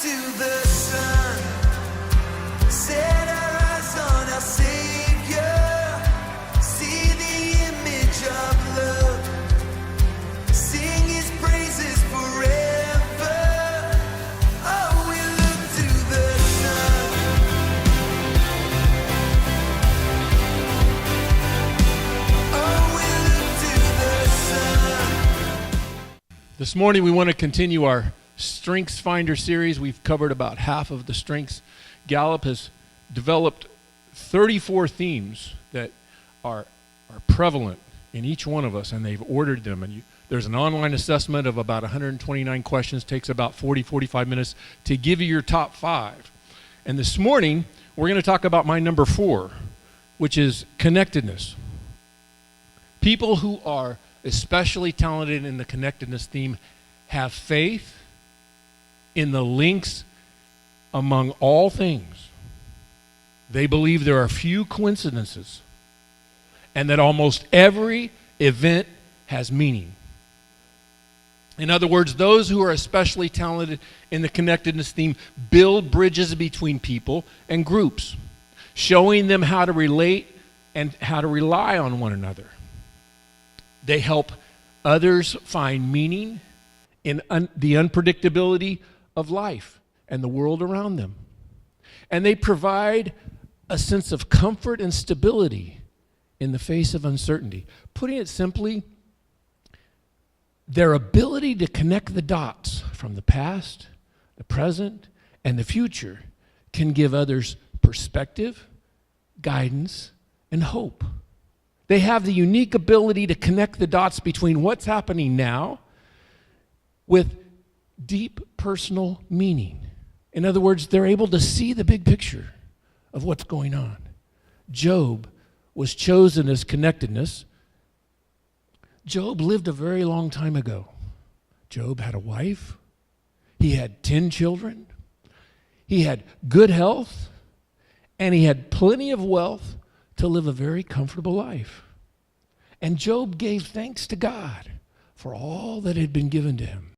to the sun, set our eyes on our Savior, see the image of love, sing His praises forever. Oh, we look to the sun. Oh, we look to the sun. This morning we want to continue our Strengths Finder series. We've covered about half of the strengths. Gallup has developed 34 themes that are prevalent in each one of us, and they've ordered them. And there's an online assessment of about 129 questions. Takes about 45 minutes to give you your top 5. And this morning we're going to talk about my number 4, which is connectedness. People who are especially talented in the connectedness theme have faith in the links among all things. They believe there are few coincidences and that almost every event has meaning. In other words, those who are especially talented in the connectedness theme build bridges between people and groups, showing them how to relate and how to rely on one another. They help others find meaning in the unpredictability of life and the world around them. And they provide a sense of comfort and stability in the face of uncertainty. Putting it simply, their ability to connect the dots from the past, the present, and the future can give others perspective, guidance, and hope. They have the unique ability to connect the dots between what's happening now with deep personal meaning. In other words, they're able to see the big picture of what's going on. Job was chosen as connectedness. Job lived a very long time ago. Job had a wife. He had 10 children. He had good health. And he had plenty of wealth to live a very comfortable life. And Job gave thanks to God for all that had been given to him.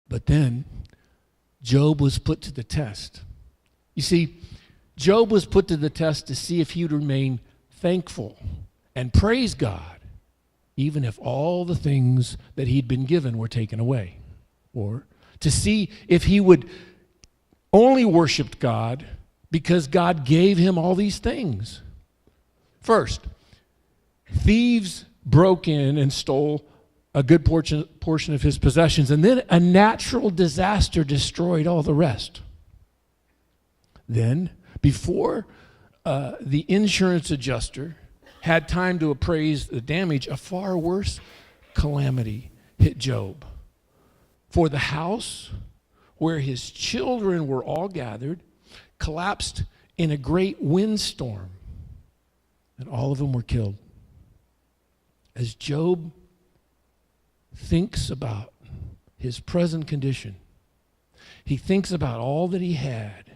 But then, Job was put to the test. You see, Job was put to the test to see if he would remain thankful and praise God, even if all the things that he'd been given were taken away. Or to see if he would only worship God because God gave him all these things. First, thieves broke in and stole a good portion of his possessions, and then a natural disaster destroyed all the rest. Then, before the insurance adjuster had time to appraise the damage, a far worse calamity hit Job. For the house where his children were all gathered collapsed in a great windstorm, and all of them were killed. As Job thinks about his present condition, he thinks about all that he had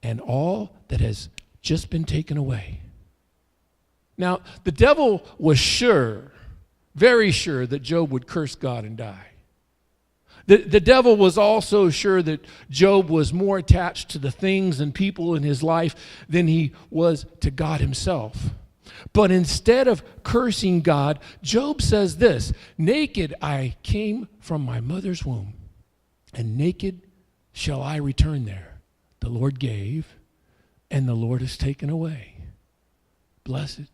and all that has just been taken away. Now, the devil was sure, very sure, that Job would curse God and die. The devil was also sure that Job was more attached to the things and people in his life than he was to God himself. But instead of cursing God, Job says this: "Naked I came from my mother's womb, and naked shall I return there. The Lord gave, and the Lord has taken away. Blessed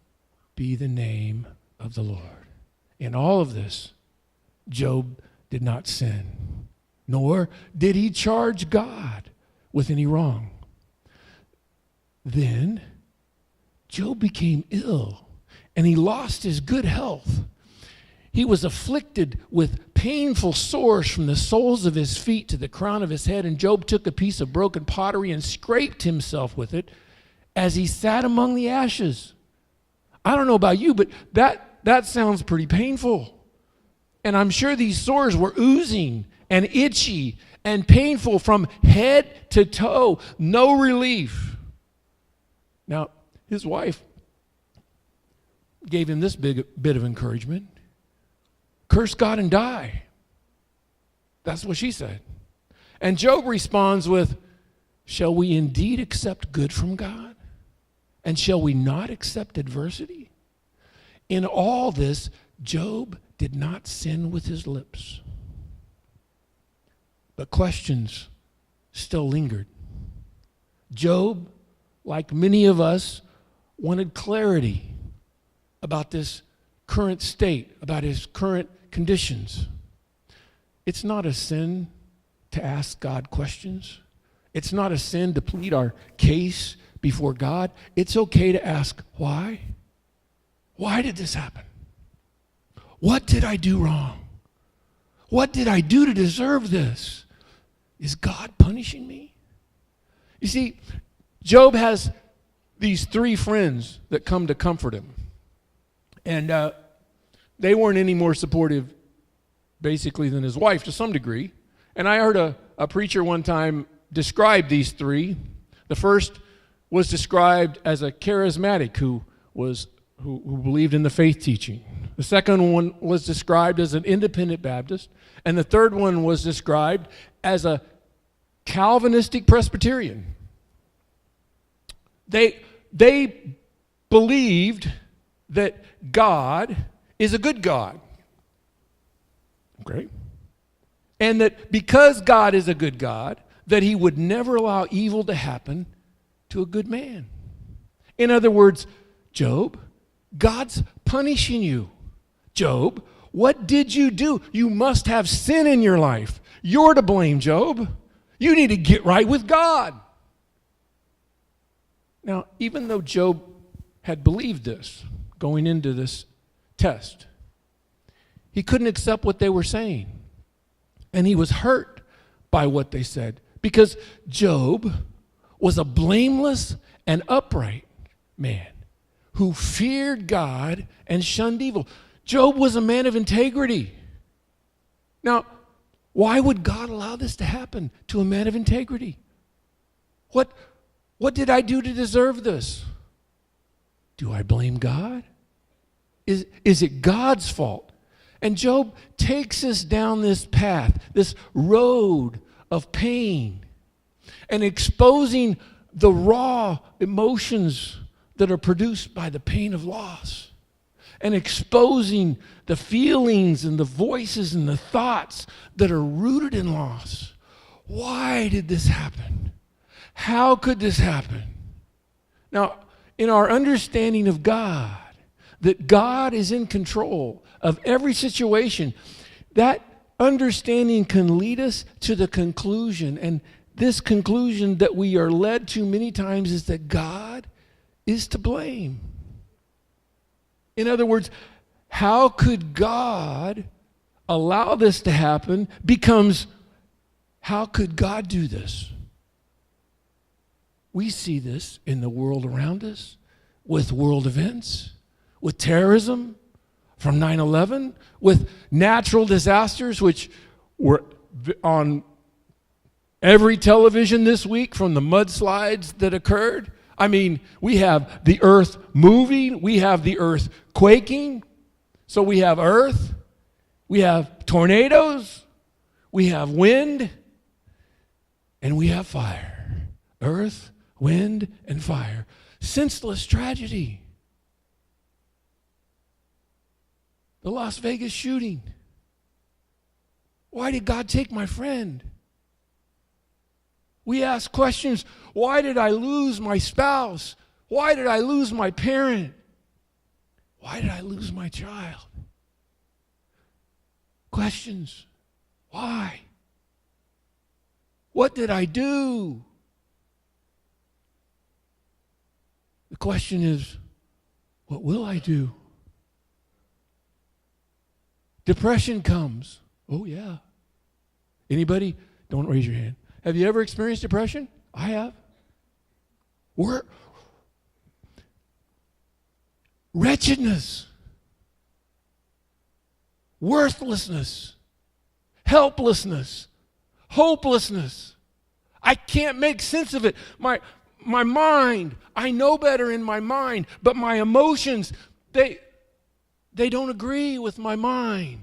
be the name of the Lord." In all of this, Job did not sin, nor did he charge God with any wrong. Then Job became ill, and he lost his good health. He was afflicted with painful sores from the soles of his feet to the crown of his head, and Job took a piece of broken pottery and scraped himself with it as he sat among the ashes. I don't know about you, but that sounds pretty painful. And I'm sure these sores were oozing and itchy and painful from head to toe. No relief. Now, his wife gave him this big bit of encouragement: curse God and die. That's what she said. And Job responds with, shall we indeed accept good from God? And shall we not accept adversity? In all this, Job did not sin with his lips. But questions still lingered. Job, like many of us, wanted clarity about this current state, about his current conditions. It's not a sin to ask God questions. It's not a sin to plead our case before God. It's okay to ask, why? Why did this happen? What did I do wrong? What did I do to deserve this? Is God punishing me? You see, Job has these three friends that come to comfort him. And they weren't any more supportive, basically, than his wife to some degree. And I heard a preacher one time describe these three. The first was described as a charismatic who believed in the faith teaching. The second one was described as an independent Baptist. And the third one was described as a Calvinistic Presbyterian. They believed that God is a good God. Okay? And that because God is a good God, that he would never allow evil to happen to a good man. In other words, Job, God's punishing you. Job, what did you do? You must have sin in your life. You're to blame, Job. You need to get right with God. Now, even though Job had believed this going into this test, he couldn't accept what they were saying. And he was hurt by what they said because Job was a blameless and upright man who feared God and shunned evil. Job was a man of integrity. Now, why would God allow this to happen to a man of integrity? What did I do to deserve this? Do I blame God? Is it God's fault? And Job takes us down this path, this road of pain, and exposing the raw emotions that are produced by the pain of loss, and exposing the feelings and the voices and the thoughts that are rooted in loss. Why did this happen? How could this happen? Now, in our understanding of God, that God is in control of every situation, that understanding can lead us to the conclusion, and this conclusion that we are led to many times is that God is to blame. In other words, how could God allow this to happen becomes, how could God do this? We see this in the world around us, with world events, with terrorism from 9/11, with natural disasters, which were on every television this week from the mudslides that occurred. I mean, we have the earth moving, we have the earth quaking. So we have earth, we have tornadoes, we have wind, and we have fire. Earth, wind, and fire. Senseless tragedy. The Las Vegas shooting. Why did God take my friend? We ask questions. Why did I lose my spouse? Why did I lose my parent? Why did I lose my child? Questions. Why? What did I do? The question is, what will I do? Depression comes. Oh, yeah. Anybody? Don't raise your hand. Have you ever experienced depression? I have. Wretchedness. Worthlessness. Helplessness. Hopelessness. I can't make sense of it. My mind, I know better in my mind, but my emotions, they don't agree with my mind.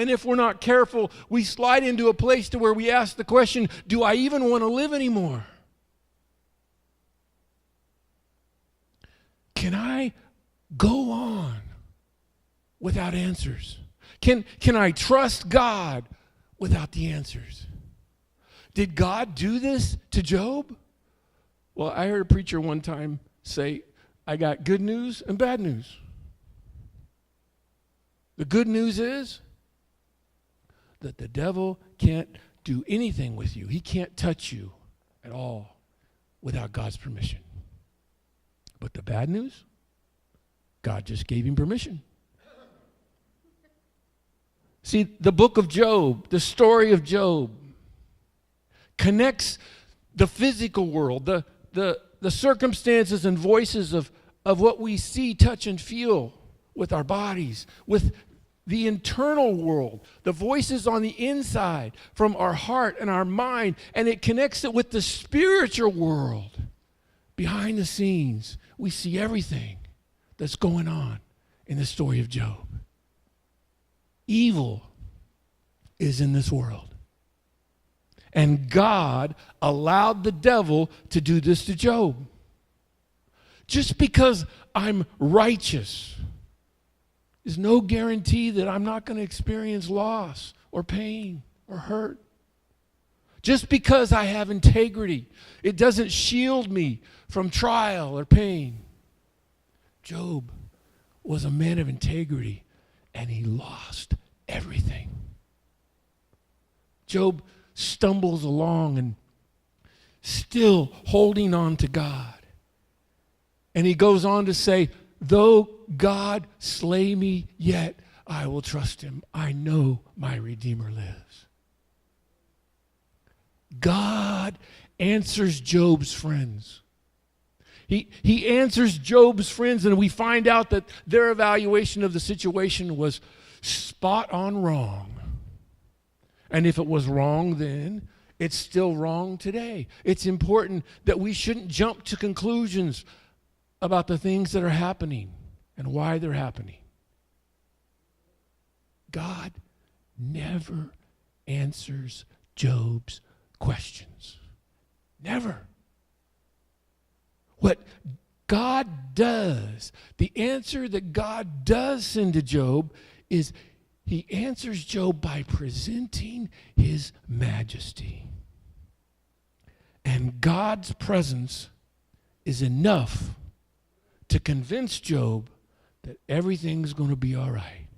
And if we're not careful, we slide into a place to where we ask the question, do I even want to live anymore? Can I go on without answers? Can I trust God without the answers? Did God do this to Job? Well, I heard a preacher one time say, I got good news and bad news. The good news is that the devil can't do anything with you. He can't touch you at all without God's permission. But the bad news, God just gave him permission. See, the book of Job, the story of Job, connects the physical world, the circumstances and voices of what we see, touch, and feel with our bodies, with the internal world, the voices on the inside from our heart and our mind, and it connects it with the spiritual world. Behind the scenes, we see everything that's going on in the story of Job. Evil is in this world. And God allowed the devil to do this to Job. Just because I'm righteous is no guarantee that I'm not going to experience loss or pain or hurt. Just because I have integrity, it doesn't shield me from trial or pain. Job was a man of integrity, and he lost everything. Job stumbles along and still holding on to God. And he goes on to say, though God slay me, yet I will trust him. I know my Redeemer lives. God answers Job's friends. He answers Job's friends, and we find out that their evaluation of the situation was spot on wrong. And if it was wrong then, it's still wrong today. It's important that we shouldn't jump to conclusions about the things that are happening and why they're happening. God never answers Job's questions. Never. What God does, the answer that God does send to Job is he answers Job by presenting his majesty. And God's presence is enough to convince Job that everything's going to be all right.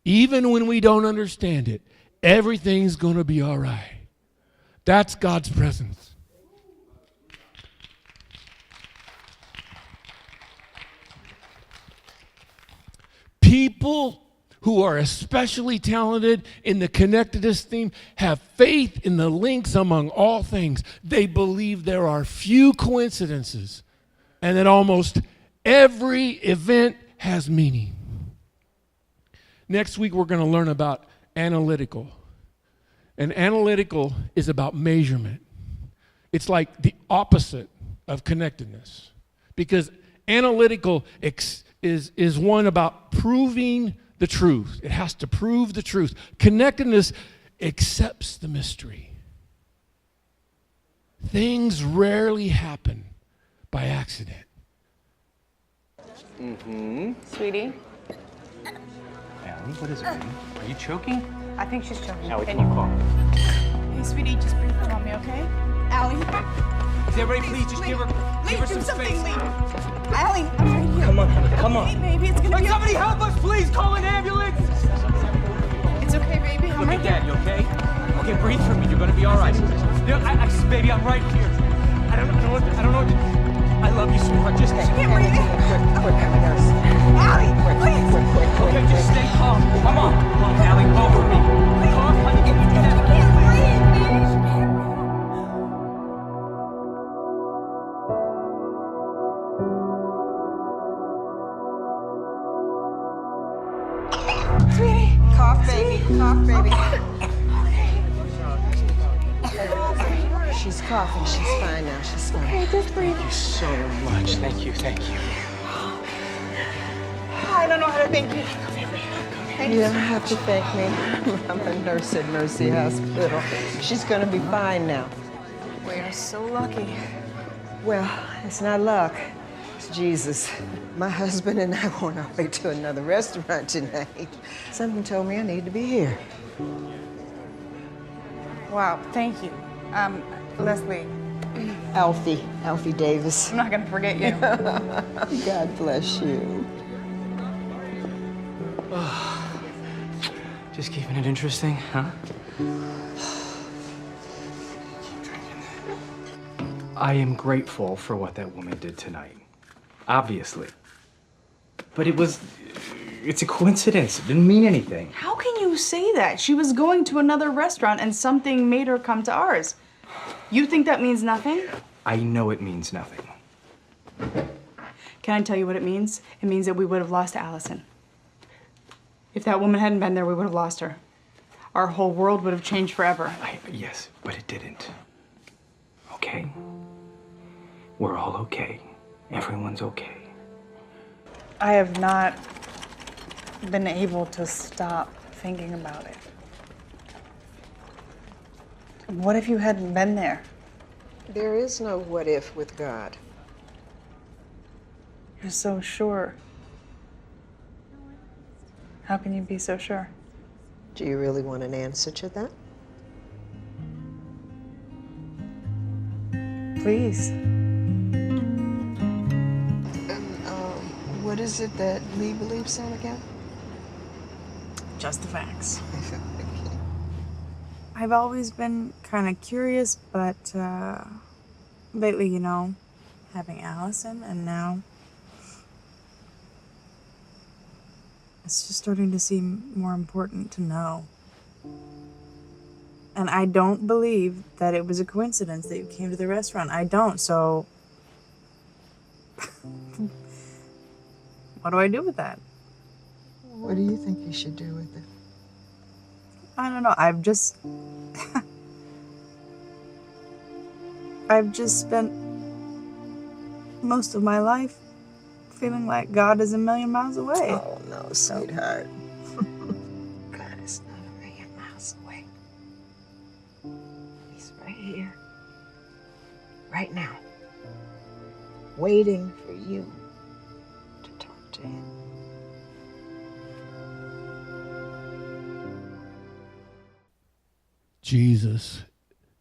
Even when we don't understand it, everything's going to be all right. That's God's presence. People who are especially talented in the connectedness theme have faith in the links among all things. They believe there are few coincidences and that almost every event has meaning. Next week, we're going to learn about analytical. And analytical is about measurement. It's like the opposite of connectedness. Because analytical is one about proving the truth. It has to prove the truth. Connectedness accepts the mystery. Things rarely happen by accident. Sweetie, Allie, what is it, baby? Are you choking? I think she's choking. Allie, Can come you on. Hey, sweetie, just breathe on me, okay? Allie. Everybody, please just give her some space. Allie, I'm right here. Come on, honey, come on. Hey, baby, it's gonna be Somebody help us, please! Call an ambulance! It's okay, baby. I'm Look right at here. Dad, you okay? Okay, breathe for me. You're gonna be all right. Baby, I'm right here. I don't know what to do. I love you, sweetheart. Just Can't breathe. quick, Allie, please. Okay, just stay calm. Come on, Allie, over me. Calm, honey. Can you do that? I can't breathe, baby. Sweetie. Cough, baby. Cough, baby. She's coughing. She's fine now. She's fine. Okay, just breathe. Thank you so much. Thank you. I don't know how to thank you. Come here, baby. Come here. You don't have to thank me. I'm a nurse at Mercy Hospital. She's gonna be fine now. We are so lucky. Well, it's not luck. It's Jesus. My husband and I were on our way to another restaurant tonight. Something told me I need to be here. Wow, thank you. Leslie, Alfie Davis. I'm not gonna forget you. God bless you. Just keeping it interesting, huh? I am grateful for what that woman did tonight. Obviously. But it's a coincidence. It didn't mean anything. How can you say that? She was going to another restaurant and something made her come to ours. You think that means nothing? I know it means nothing. Can I tell you what it means? It means that we would have lost Allison. If that woman hadn't been there, we would have lost her. Our whole world would have changed forever. Yes, but it didn't. Okay? We're all okay. Everyone's okay. I have not been able to stop thinking about it. What if you hadn't been there? There is no what if with God. You're so sure. How can you be so sure? Do you really want an answer to that? Please. What is it that Lee believes in again? Just the facts. I've always been kind of curious, but lately, you know, having Allison and now it's just starting to seem more important to know. And I don't believe that it was a coincidence that you came to the restaurant. I don't, so what do I do with that? What do you think you should do with it? I don't know. I've just spent most of my life feeling like God is a million miles away. Oh, no, sweetheart. God is not a million miles away. He's right here, right now, waiting for you to talk to him. Jesus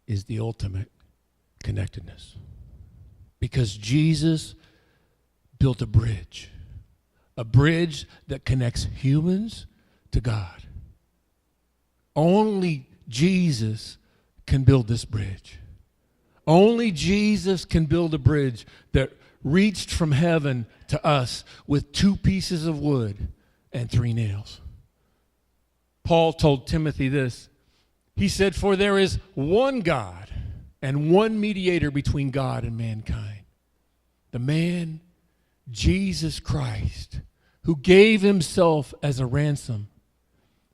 is the ultimate connectedness. Because Jesus built a bridge that connects humans to God. Only Jesus can build this bridge. Only Jesus can build a bridge that reached from heaven to us with 2 pieces of wood and 3 nails. Paul told Timothy this. He said, "For there is one God and one mediator between God and mankind, the man, Jesus Christ, who gave himself as a ransom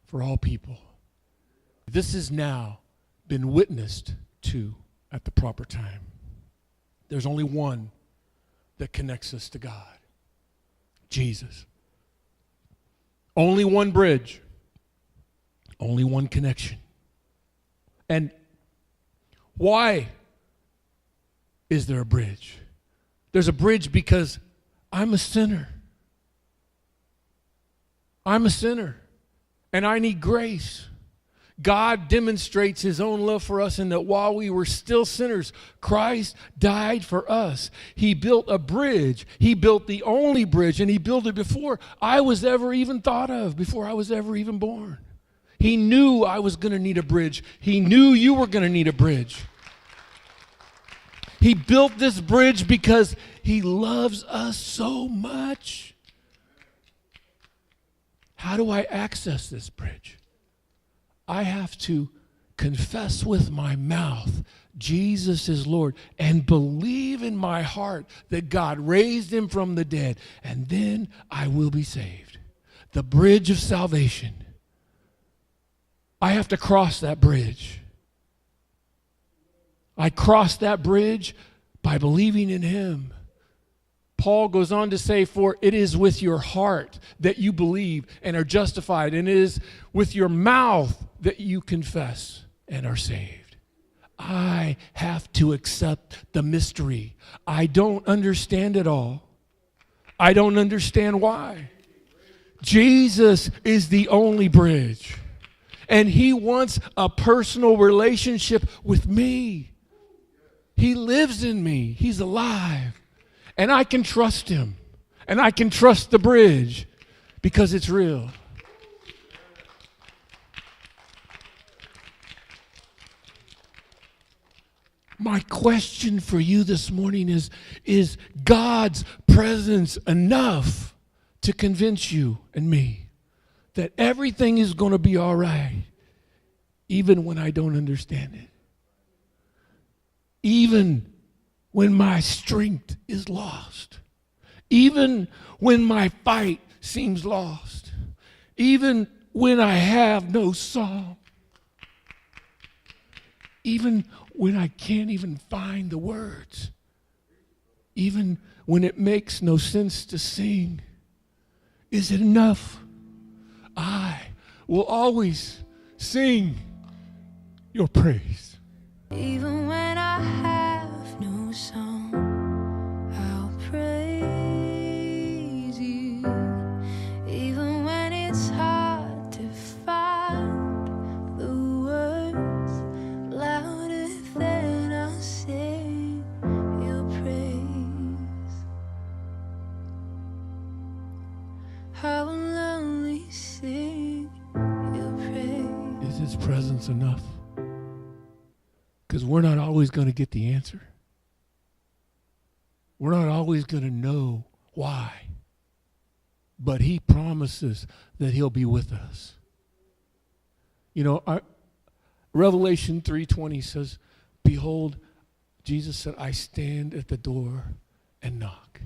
for all people." This has now been witnessed to at the proper time. There's only one that connects us to God, Jesus. Only one bridge, only one connection. And why is there a bridge? There's a bridge because I'm a sinner. I'm a sinner, and I need grace. God demonstrates his own love for us in that while we were still sinners, Christ died for us. He built a bridge. He built the only bridge, and he built it before I was ever even thought of, before I was ever even born. He knew I was going to need a bridge. He knew you were going to need a bridge. He built this bridge because he loves us so much. How do I access this bridge? I have to confess with my mouth Jesus is Lord and believe in my heart that God raised him from the dead, and then I will be saved. The bridge of salvation. I have to cross that bridge. I cross that bridge by believing in him, Paul goes on to say, for it is with your heart that you believe and are justified, and it is with your mouth that you confess and are saved. I have to accept the mystery. I don't understand it all. I don't understand why. Jesus is the only bridge, and he wants a personal relationship with me. He lives in me. He's alive. And I can trust him. And I can trust the bridge because it's real. My question for you this morning is God's presence enough to convince you and me that everything is going to be all right, even when I don't understand it? Even when my strength is lost, even when my fight seems lost, even when I have no song, even when I can't even find the words, even when it makes no sense to sing, is it enough? I will always sing your praise. Even when I have no song, I'll praise you. Even when it's hard to find the words louder than I'll sing your praise. I will only sing your praise. Is his presence enough? Because we're not always going to get the answer. We're not always going to know why. But he promises that he'll be with us. You know, Revelation 3:20 says, behold, Jesus said, I stand at the door and knock.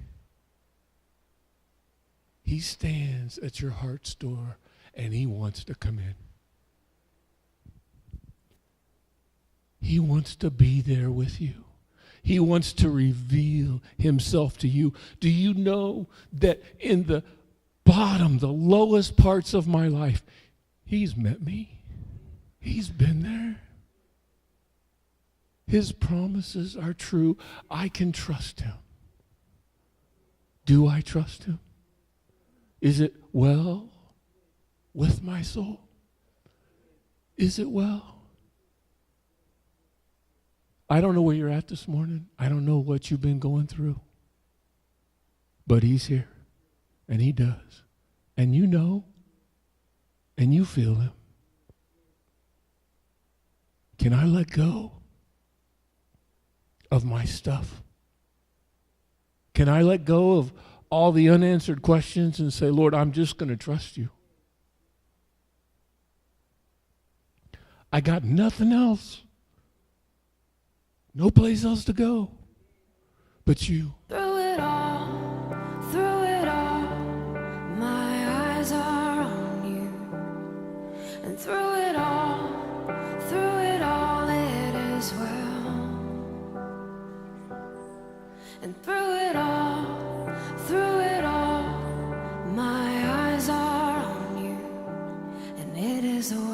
He stands at your heart's door and he wants to come in. He wants to be there with you. He wants to reveal himself to you. Do you know that in the bottom, the lowest parts of my life, he's met me? He's been there. His promises are true. I can trust him. Do I trust him? Is it well with my soul? Is it well? I don't know where you're at this morning. I don't know what you've been going through. But he's here. And he does. And you know. And you feel him. Can I let go of my stuff? Can I let go of all the unanswered questions and say, Lord, I'm just going to trust you? I got nothing else. No place else to go but you. Through it all, my eyes are on you. And through it all, it is well. And through it all, my eyes are on you. And it is well.